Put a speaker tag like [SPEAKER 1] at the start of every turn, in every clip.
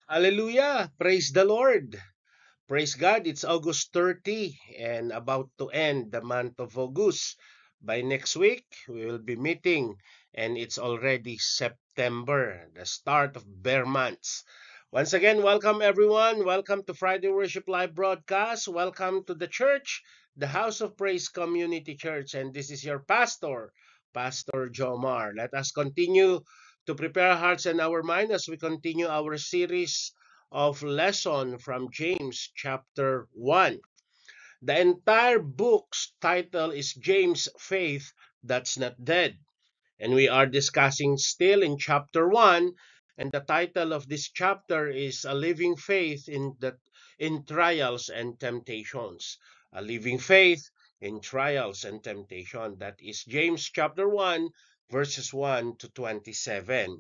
[SPEAKER 1] Hallelujah! Praise the Lord! Praise God! It's August 30 and about to end the month of August. By next week, we will be meeting, and it's already September, the start of bare months. Once again, welcome everyone. Welcome to Friday Worship Live broadcast. Welcome to the church, the House of Praise Community Church, and this is your pastor, Pastor Jomar. Let us continue to prepare our hearts and our mind as we continue our series of lesson from James chapter 1. The entire book's title is James Faith That's Not Dead. And we are discussing still in chapter 1, and the title of this chapter is A Living Faith in Trials and Temptations. A living faith in trials and temptation. That is James chapter 1 verses 1 to 27.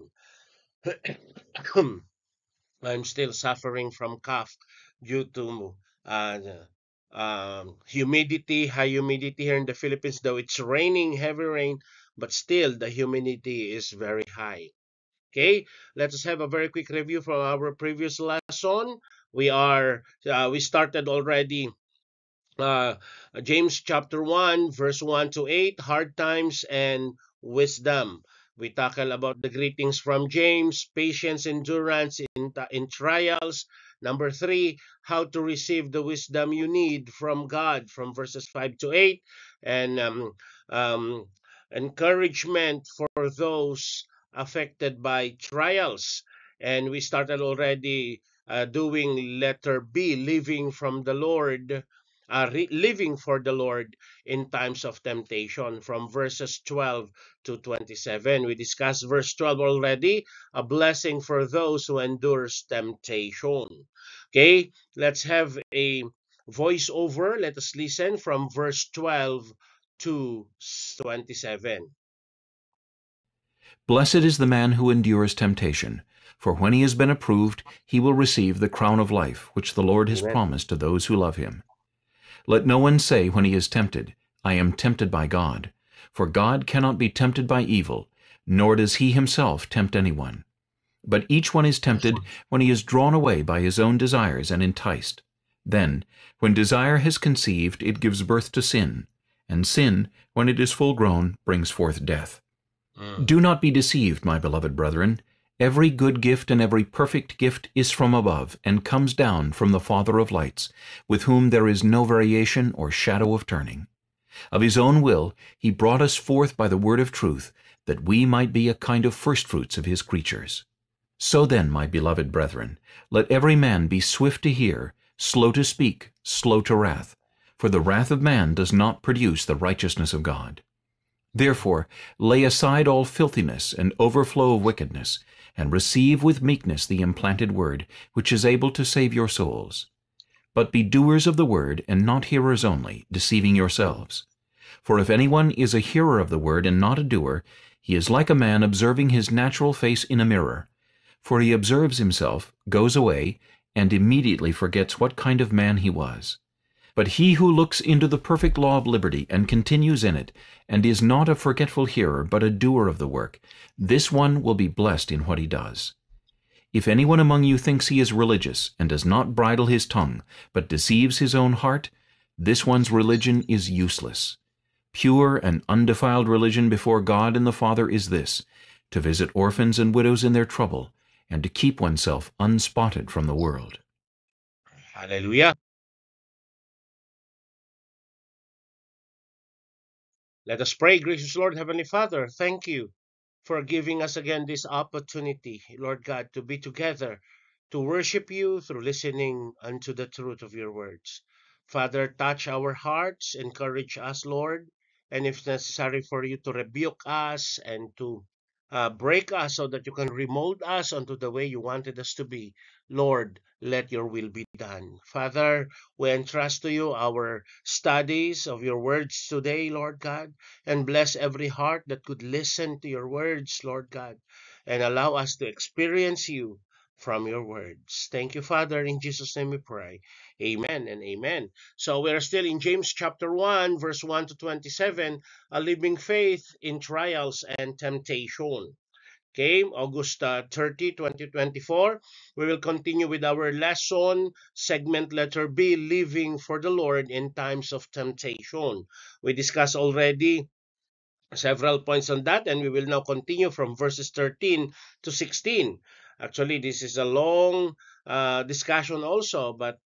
[SPEAKER 1] I'm still suffering from cough due to uh, humidity, high humidity here in the Philippines. Though it's raining, heavy rain, but still the humidity is very high. Okay, let us have a very quick review from our previous lesson. We started already uh, James chapter 1, verse 1 to 8, hard times and wisdom. We tackle about the greetings from James, patience, endurance in trials. Number 3, how to receive the wisdom you need from God from verses 5 to 8. And um, encouragement for those affected by trials. And we started already doing letter B, living from the Lord living for the Lord in times of temptation from verses 12 to 27. We discussed verse 12 already, a blessing for those who endures temptation. Okay, let's have a voiceover. Let us listen from verse 12 to 27.
[SPEAKER 2] Blessed is the man who endures temptation, for when he has been approved, he will receive the crown of life which the Lord has
[SPEAKER 1] Amen.
[SPEAKER 2] promised to those who love him. Let no one say when he is tempted, I am tempted by God. For God cannot be tempted by evil, nor does he himself tempt anyone. But each one is tempted when he is drawn away by his own desires and enticed. Then, when desire has conceived, it gives birth to sin, and sin, when it is full grown, brings forth death.
[SPEAKER 1] Mm.
[SPEAKER 2] Do not be deceived, my beloved brethren. Every good gift and every perfect gift is from above, and comes down from the Father of lights, with whom there is no variation or shadow of turning. Of his own will he brought us forth by the word of truth, that we might be a kind of firstfruits of his creatures. So then, my beloved brethren, let every man be swift to hear, slow to speak, slow to wrath. For the wrath of man does not produce the righteousness of God. Therefore lay aside all filthiness and overflow of wickedness, and receive with meekness the implanted word, which is able to save your souls. But be doers of the word, and not hearers only, deceiving yourselves. For if anyone is a hearer of the word and not a doer, he is like a man observing his natural face in a mirror. For he observes himself, goes away, and immediately forgets what kind of man he was. But he who looks into the perfect law of liberty and continues in it, and is not a forgetful hearer, but a doer of the work, this one will be blessed in what he does. If anyone among you thinks he is religious, and does not bridle his tongue, but deceives his own heart, this one's religion is useless. Pure and undefiled religion before God and the Father is this, to visit orphans and widows in their trouble, and to keep oneself unspotted from the world.
[SPEAKER 1] Hallelujah. Let us pray. Gracious Lord, Heavenly Father, thank you for giving us again this opportunity, Lord God, to be together, to worship you through listening unto the truth of your words. Father, touch our hearts, encourage us, Lord, and if necessary for you to rebuke us and to break us so that you can remold us onto the way you wanted us to be. Lord, let your will be done. Father, we entrust to you our studies of your words today, Lord God, and bless every heart that could listen to your words, Lord God, and allow us to experience you from your words. Thank you, Father. In Jesus' name we pray. Amen and amen. So we're still in James chapter 1, verse 1 to 27, a living faith in trials and temptation. Okay, August 30, 2024. We will continue with our lesson, segment letter B, living for the Lord in times of temptation. We discussed already several points on that, and we will now continue from verses 13 to 16. Actually, this is a long discussion also, but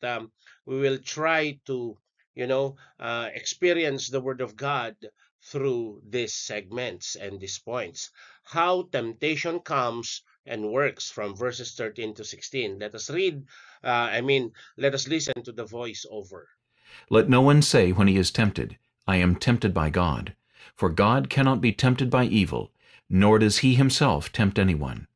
[SPEAKER 1] we will try to, experience the Word of God through these segments and these points. How temptation comes and works from verses 13 to 16. Let us read, let us listen to the voice over.
[SPEAKER 2] Let no one say when he is tempted, I am tempted by God. For God cannot be tempted by evil, nor does he himself tempt anyone.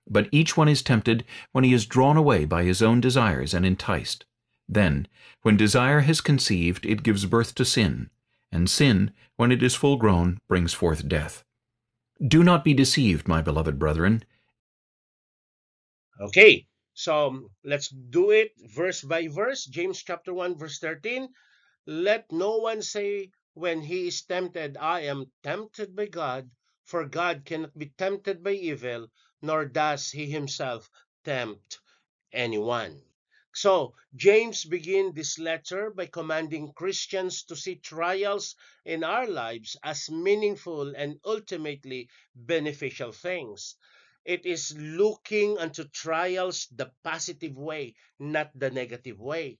[SPEAKER 2] But each one is tempted when he is drawn away by his own desires and enticed. Then, when desire has conceived, it gives birth to sin, and sin, when it is full grown, brings forth death. Do not be deceived, my beloved brethren.
[SPEAKER 1] Okay, so let's do it verse by verse. James chapter 1, verse 13. Let no one say when he is tempted, I am tempted by God, for God cannot be tempted by evil, nor does he himself tempt anyone. So, James begins this letter by commanding Christians to see trials in our lives as meaningful and ultimately beneficial things. It is looking unto trials the positive way, not the negative way,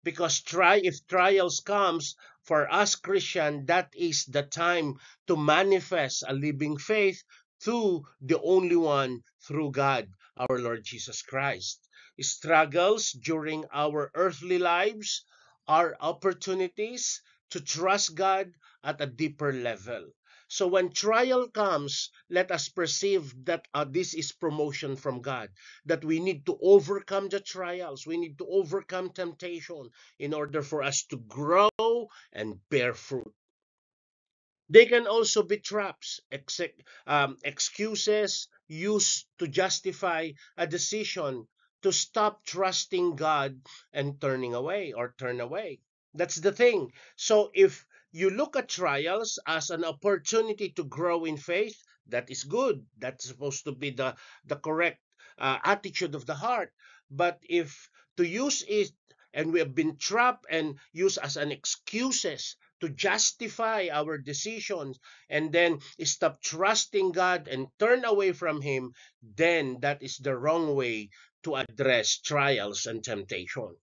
[SPEAKER 1] because if trials comes for us Christian, that is the time to manifest a living faith through the only one, through God, our Lord Jesus Christ. Struggles during our earthly lives are opportunities to trust God at a deeper level. So when trial comes, let us perceive that this is promotion from God, that we need to overcome the trials. We need to overcome temptation in order for us to grow and bear fruit. They can also be traps, excuses used to justify a decision to stop trusting God and turn away. That's the thing. So if you look at trials as an opportunity to grow in faith, that is good. That's supposed to be the correct attitude of the heart. But if to use it and we have been trapped and used as an excuses to justify our decisions and then stop trusting God and turn away from Him, then that is the wrong way to address trials and temptation.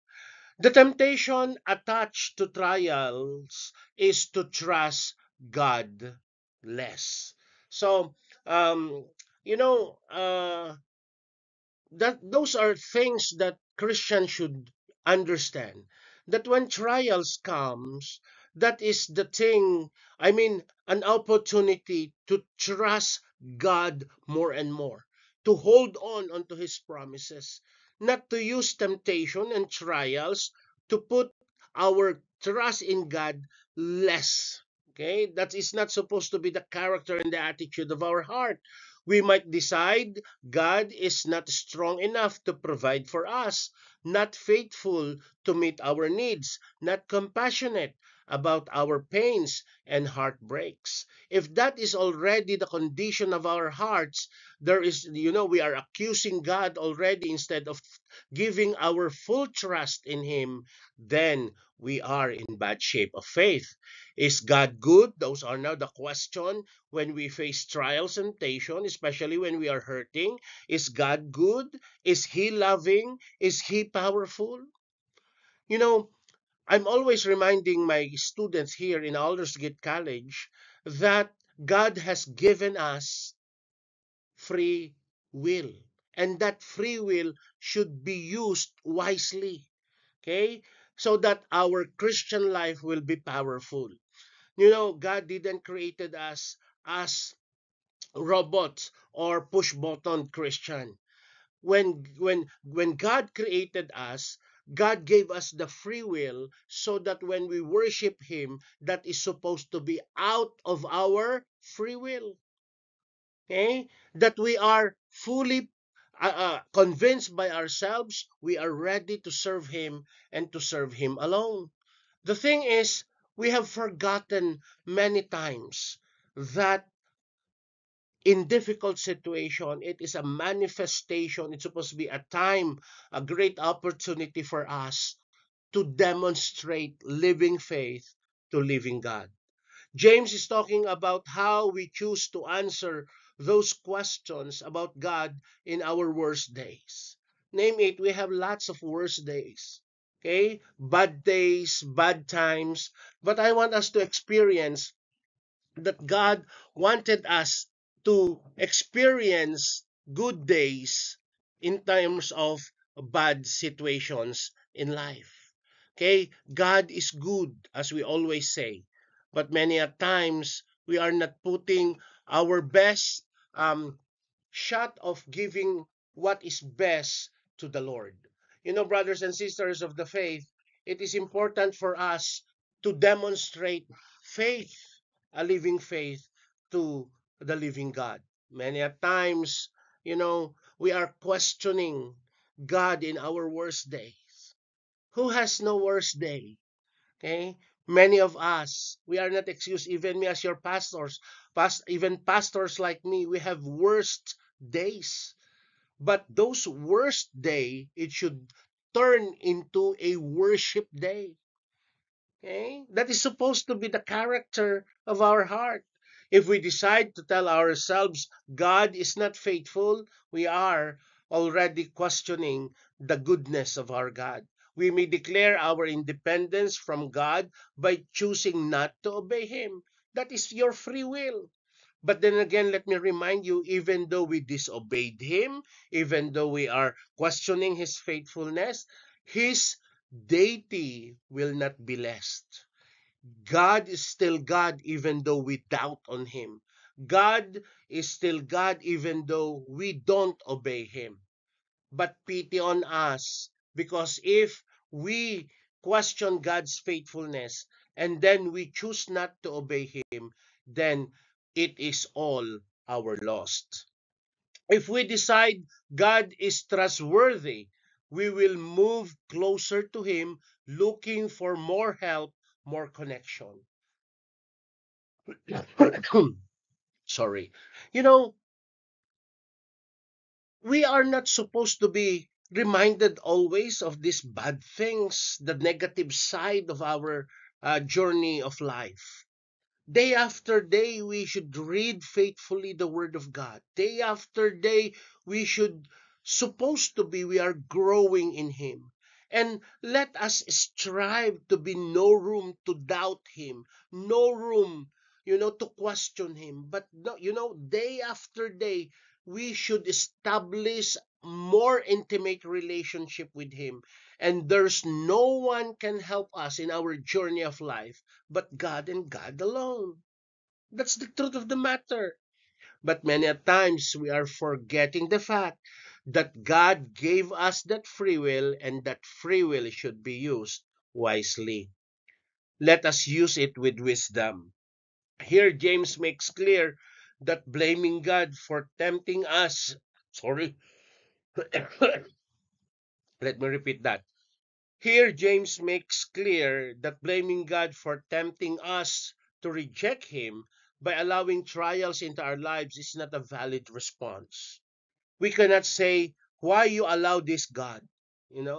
[SPEAKER 1] The temptation attached to trials is to trust God less. So, um, you know, that those are things that Christians should understand, that when trials comes, that is the thing, an opportunity to trust God more and more, to hold on onto his promises, not to use temptation and trials to put our trust in God less. Okay, that is not supposed to be the character and the attitude of our heart. We might decide God is not strong enough to provide for us, not faithful to meet our needs, not compassionate about our pains and heartbreaks. If that is already the condition of our hearts, we are accusing God already instead of giving our full trust in Him, then we are in bad shape of faith. Is God good? Those are now the question when we face trials and temptation, especially when we are hurting. Is God good? Is He loving? Is He powerful? You know, I'm always reminding my students here in Aldersgate College that God has given us free will, and that free will should be used wisely, okay? So that our Christian life will be powerful. God didn't created us as robots or push button Christian. When God created us, God gave us the free will so that when we worship Him, that is supposed to be out of our free will. Okay? That we are fully convinced by ourselves, we are ready to serve Him and to serve Him alone. The thing is, we have forgotten many times that in difficult situation, it is a manifestation. It's supposed to be a time, a great opportunity for us to demonstrate living faith to living God. James is talking about how we choose to answer those questions about God in our worst days. Name it, we have lots of worst days. Okay? Bad days, bad times. But I want us to experience that God wanted us to experience good days in terms of bad situations in life. Okay, God is good, as we always say, but many a times we are not putting our best shot of giving what is best to the Lord. You know, brothers and sisters of the faith, it is important for us to demonstrate faith, a living faith to the living God. Many a times, you know, we are questioning God in our worst days. Who has no worst day? Okay? Many of us, we are not excused, even me as your pastors, even pastors like me, we have worst days. But those worst day, it should turn into a worship day. Okay? That is supposed to be the character of our heart. If we decide to tell ourselves God is not faithful, we are already questioning the goodness of our God. We may declare our independence from God by choosing not to obey Him. That is your free will. But then again, let me remind you, even though we disobeyed Him, even though we are questioning His faithfulness, His deity will not be less. God is still God even though we doubt on Him. God is still God even though we don't obey Him. But pity on us, because if we question God's faithfulness and then we choose not to obey Him, then it is all our lost. If we decide God is trustworthy, we will move closer to Him, looking for more help, more connection. Sorry. You know, we are not supposed to be reminded always of these bad things, the negative side of our journey of life. Day after day, we should read faithfully the Word of God. Day after day, we should, supposed to be, we are growing in Him. And let us strive to be no room to doubt Him, no room, to question Him. But, day after day, we should establish more intimate relationship with Him. And there's no one can help us in our journey of life but God and God alone. That's the truth of the matter. But many a times we are forgetting the fact that God gave us that free will and that free will should be used wisely. Let us use it with wisdom. Here James makes clear that blaming God for tempting us, sorry, let me repeat that. Here, James makes clear that blaming God for tempting us to reject Him by allowing trials into our lives is not a valid response. We cannot say, why you allow this, God?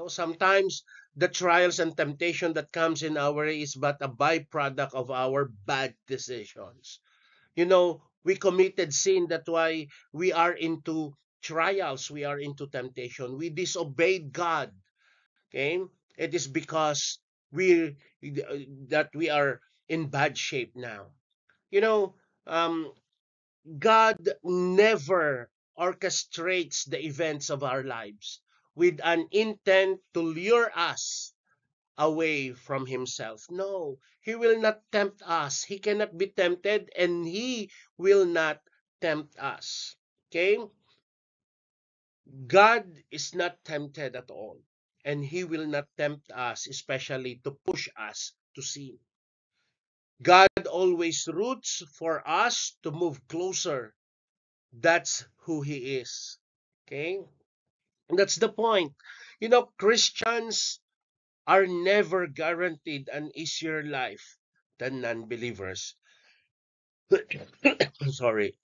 [SPEAKER 1] Sometimes the trials and temptation that comes in our way is but a byproduct of our bad decisions. We committed sin, that's why we are into trials, we are into temptation. We disobeyed God. Okay, it is because we that we are in bad shape now. you know um God never orchestrates the events of our lives with an intent to lure us away from Himself. No, He will not tempt us. He cannot be tempted, and He will not tempt us. Okay, God is not tempted at all, and He will not tempt us, especially to push us to sin. God always roots for us to move closer. That's who He is. Okay? And that's the point. Christians are never guaranteed an easier life than non believers. Sorry.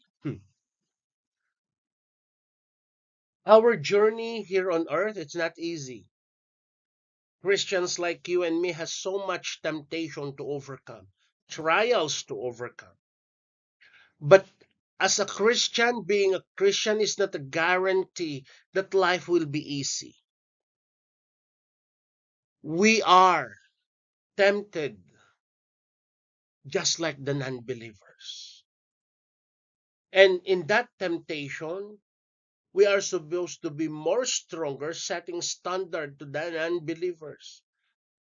[SPEAKER 1] Our journey here on earth, it's not easy. Christians like you and me has so much temptation to overcome, trials to overcome. But as a Christian, being a Christian is not a guarantee that life will be easy. We are tempted just like the non-believers. And in that temptation, we are supposed to be more stronger, setting standard to the non-believers.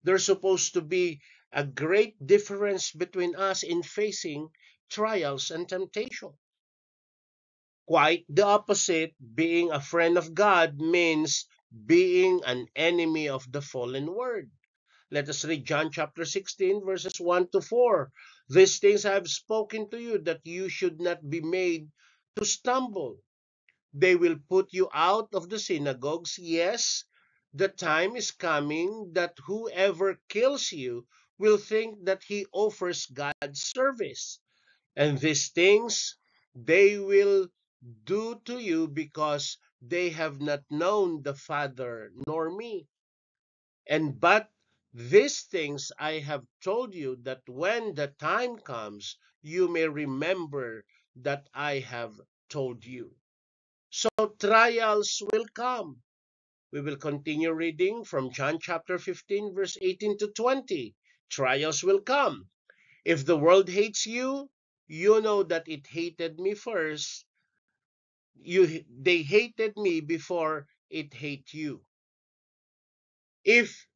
[SPEAKER 1] There's supposed to be a great difference between us in facing trials and temptation. Quite the opposite, being a friend of God means being an enemy of the fallen world. Let us read John chapter 16, verses 1 to 4. These things I have spoken to you, that you should not be made to stumble. They will put you out of the synagogues. Yes, the time is coming that whoever kills you will think that he offers God service. And these things they will do to you because they have not known the Father nor me. And but these things I have told you, that when the time comes, you may remember that I have told you. So trials will come. We will continue reading from John chapter 15, verse 18 to 20. Trials will come. If the world hates you, you know that it hated me first. They hated me before it hate you. If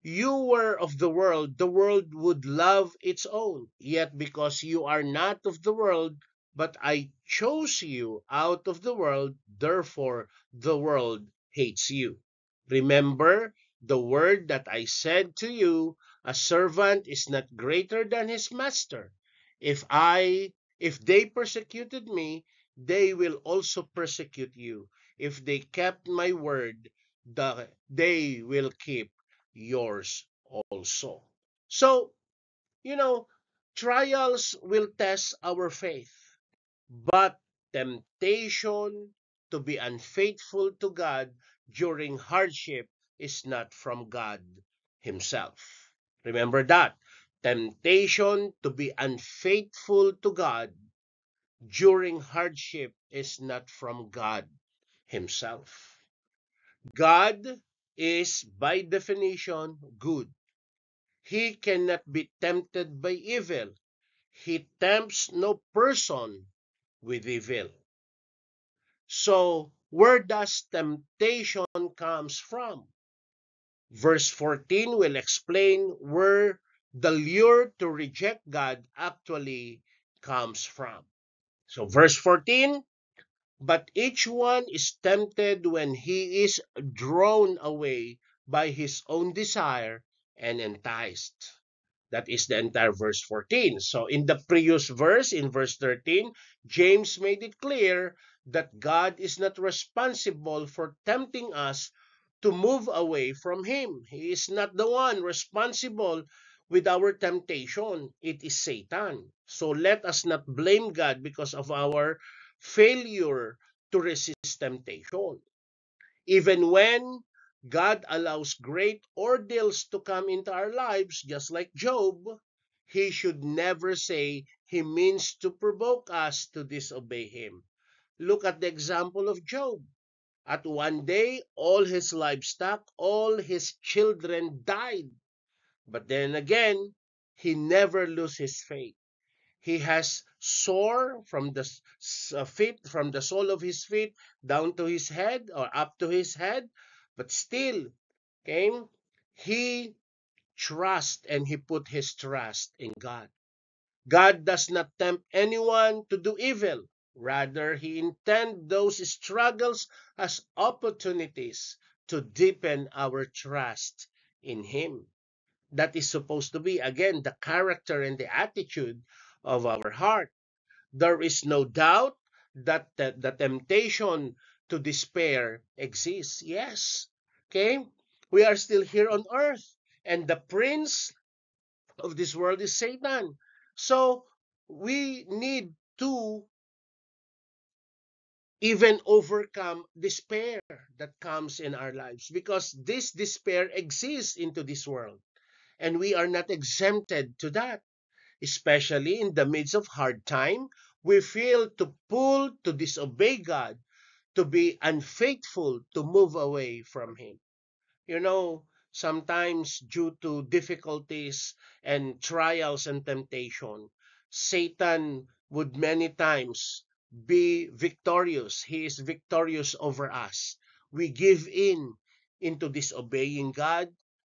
[SPEAKER 1] you were of the world would love its own. Yet because you are not of the world, but I chose you out of the world, therefore the world hates you. Remember the word that I said to you, a servant is not greater than his master. If I if they persecuted me, they will also persecute you. If they kept my word, they will keep yours also. So, you know, trials will test our faith, but temptation to be unfaithful to God during hardship is not from God Himself. Remember that. Temptation to be unfaithful to God during hardship is not from God Himself. God is, by definition, good. He cannot be tempted by evil. He tempts no person with evil. So, where does temptation comes from? Verse 14 will explain where the lure to reject God actually comes from. So, verse 14, but each one is tempted when he is drawn away by his own desire and enticed. That is the entire verse 14. So in the previous verse, in verse 13, James made it clear that God is not responsible for tempting us to move away from Him. He is not the one responsible with our temptation. It is Satan. So let us not blame God because of our failure to resist temptation. Even when God allows great ordeals to come into our lives, just like Job, He should never say He means to provoke us to disobey Him. Look at the example of Job. At one day, all his livestock, all his children died. But then again, he never loses his faith. He has sore from the feet, from the sole of his feet down to his head or up to his head, but still, okay, he trust and he put his trust in God. God does not tempt anyone to do evil. Rather, he intends those struggles as opportunities to deepen our trust in him. That is supposed to be, again, the character and the attitude of our heart. There is no doubt that the temptation to despair exists. Yes. Okay? We are still here on earth, and the prince of this world is Satan. So we need to even overcome despair that comes in our lives, because this despair exists into this world, and we are not exempted to that. Especially in the midst of hard time, we feel to pull to disobey God, to be unfaithful, to move away from Him. You know, sometimes due to difficulties and trials and temptation, Satan would many times be victorious. He is victorious over us. We give in into disobeying God,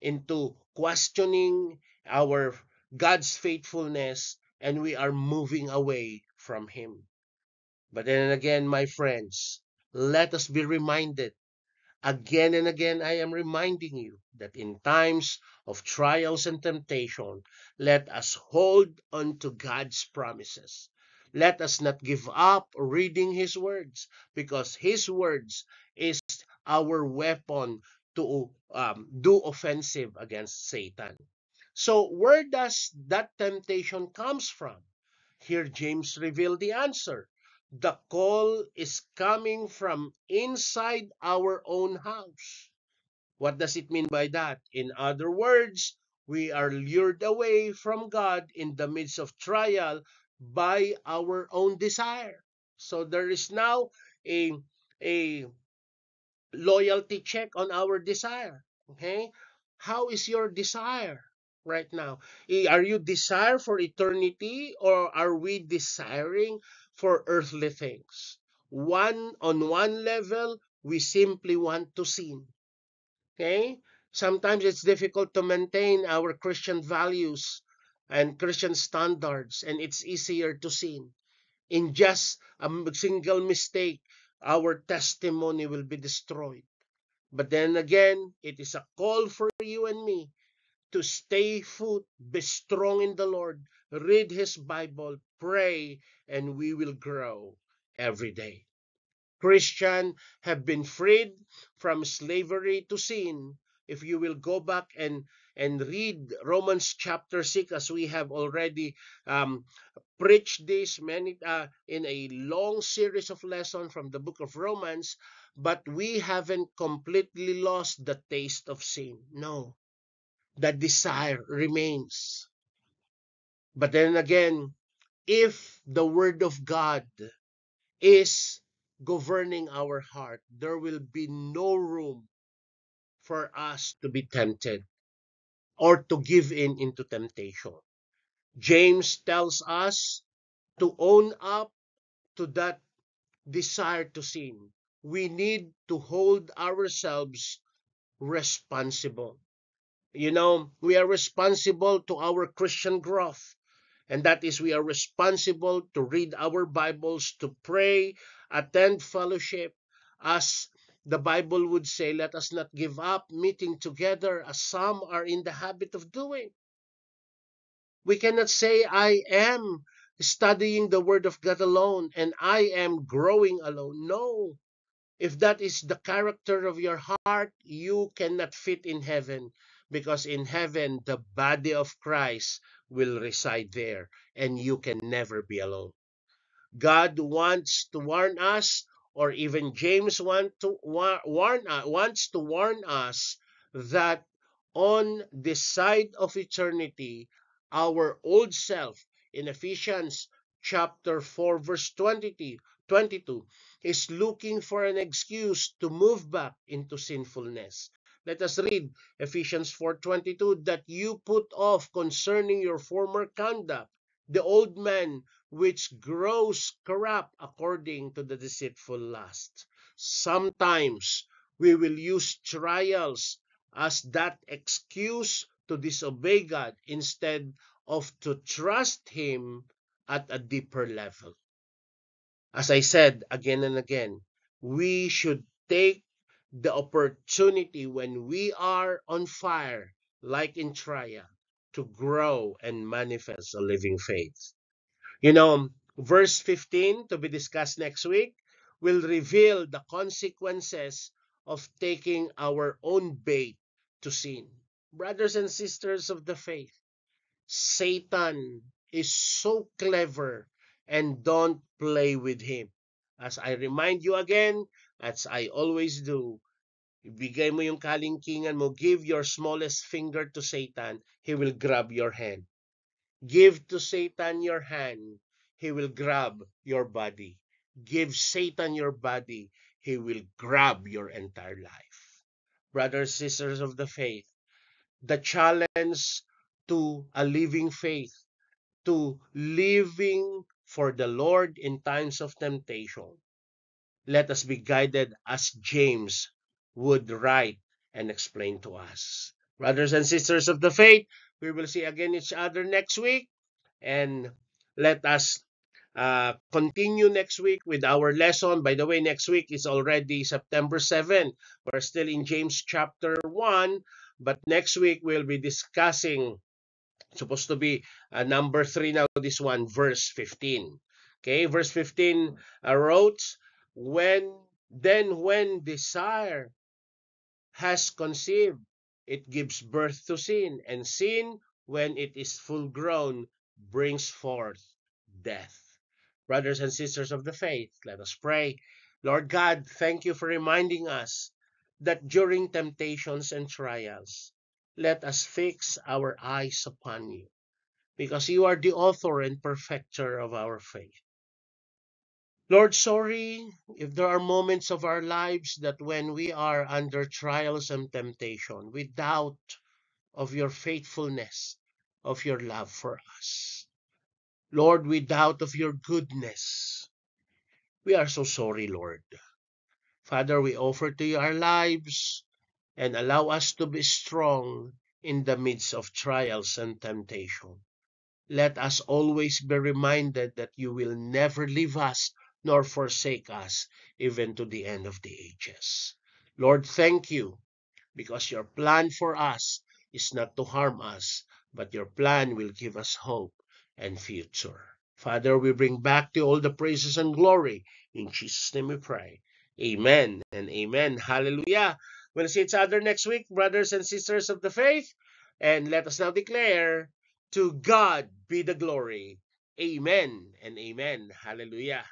[SPEAKER 1] into questioning our God's faithfulness, and we are moving away from Him. But then again, my friends, let us be reminded. Again and again, I am reminding you that in times of trials and temptation, let us hold on to God's promises. Let us not give up reading His words, because His words is our weapon to do offensive against Satan. So where does that temptation comes from? Here James revealed the answer. The call is coming from inside our own house. What does it mean by that? In other words, we are lured away from God in the midst of trial by our own desire. So there is now a, a loyalty check on our desire. Okay? How is your desire right now? Are you desire for eternity, or are we desiring for earthly things? On one level, we simply want to sin. Okay? Sometimes it's difficult to maintain our Christian values and Christian standards, and it's easier to sin. In just a single mistake, our testimony will be destroyed. But then again, it is a call for you and me to stay put, be strong in the Lord, read His Bible, pray, and we will grow every day. Christians have been freed from slavery to sin. If you will go back and read Romans chapter 6, as we have already preached this many in a long series of lessons from the book of Romans, but we haven't completely lost the taste of sin. No, the desire remains. But then again, if the word of God is governing our heart, there will be no room for us to be tempted or to give in into temptation. James tells us to own up to that desire to sin. We need to hold ourselves responsible. You know, we are responsible to our Christian growth. And that is, we are responsible to read our Bibles, to pray, attend fellowship. As the Bible would say, let us not give up meeting together as some are in the habit of doing. We cannot say, I am studying the Word of God alone and I am growing alone. No. If that is the character of your heart, you cannot fit in heaven, because in heaven, the body of Christ will reside there and you can never be alone. God wants to warn us, or even James wants to warn us that on the side of eternity, our old self, in Ephesians chapter 4, verse 22, is looking for an excuse to move back into sinfulness. Let us read Ephesians 4:22, that you put off concerning your former conduct the old man, which grows corrupt according to the deceitful lust. Sometimes we will use trials as that excuse to disobey God instead of to trust Him at a deeper level. As I said again and again, we should take the opportunity when we are on fire, like in trial, to grow and manifest a living faith. You know, verse 15, to be discussed next week, will reveal the consequences of taking our own bait to sin. Brothers and sisters of the faith, Satan is so clever, and don't play with him. As I remind you again, as I always do, ibigay mo yung kalingkingan mo, give your smallest finger to Satan, he will grab your hand. Give to Satan your hand, he will grab your body. Give Satan your body, he will grab your entire life. Brothers, sisters of the faith, the challenge to a living faith, to living for the Lord in times of temptation. Let us be guided as James would write and explain to us. Brothers and sisters of the faith, we will see again each other next week, and let us continue next week with our lesson. By the way, next week is already September 7. We're still in James chapter 1, but next week we'll be discussing, supposed to be number 3 now, this one, verse 15. Okay, verse 15 wrote, when desire has conceived, it gives birth to sin, and sin, when it is full grown, brings forth death. Brothers and sisters of the faith, let us pray. Lord God, thank you for reminding us that during temptations and trials, let us fix our eyes upon you, because you are the author and perfecter of our faith. Lord, sorry if there are moments of our lives that when we are under trials and temptation, we doubt of your faithfulness, of your love for us. Lord, we doubt of your goodness. We are so sorry, Lord. Father, we offer to you our lives and allow us to be strong in the midst of trials and temptation. Let us always be reminded that you will never leave us nor forsake us, even to the end of the ages. Lord, thank you, because your plan for us is not to harm us, but your plan will give us hope and future. Father, we bring back to all the praises and glory. In Jesus' name we pray. Amen and amen. Hallelujah. We'll see each other next week, brothers and sisters of the faith. And let us now declare, to God be the glory. Amen and amen. Hallelujah.